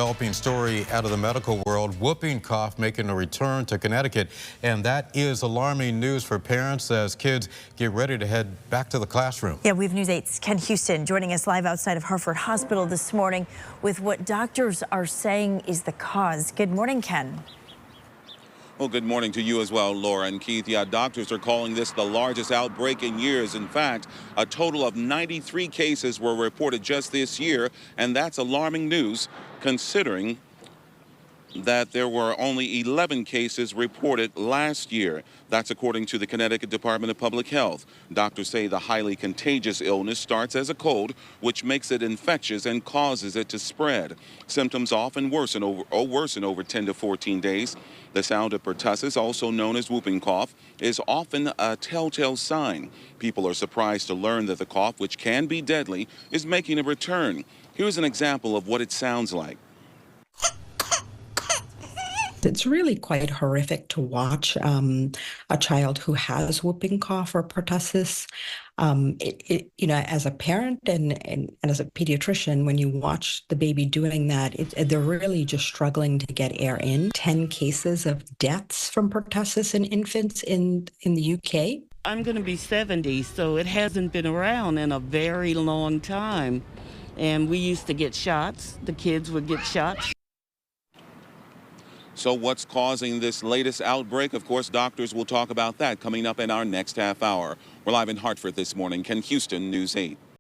developing story out of the medical world. Whooping cough making a return to Connecticut. And that is alarming news for parents as kids get ready to head back to the classroom. Yeah, we have News 8's Ken Houston joining us live outside of Hartford Hospital this morning with what doctors are saying is the cause. Good morning, Ken. Well, good morning to you as well, Laura and Keith. Yeah, doctors are calling this the largest outbreak in years. In fact, a total of 93 cases were reported just this year, and that's alarming news considering that there were only 11 cases reported last year. That's according to the Connecticut Department of Public Health. Doctors say the highly contagious illness starts as a cold, which makes it infectious and causes it to spread. Symptoms often worsen over 10 to 14 days. The sound of pertussis, also known as whooping cough, is often a telltale sign. People are surprised to learn that the cough, which can be deadly, is making a return. Here's an example of what it sounds like. It's really quite horrific to watch a child who has whooping cough or pertussis. As a parent and as a pediatrician, when you watch the baby doing that, they're really just struggling to get air in. 10 cases of deaths from pertussis in infants in the UK. I'm going to be 70, so it hasn't been around in a very long time. And we used to get shots. The kids would get shots. So what's causing this latest outbreak? Of course, doctors will talk about that coming up in our next half hour. We're live in Hartford this morning. Ken Houston, News 8.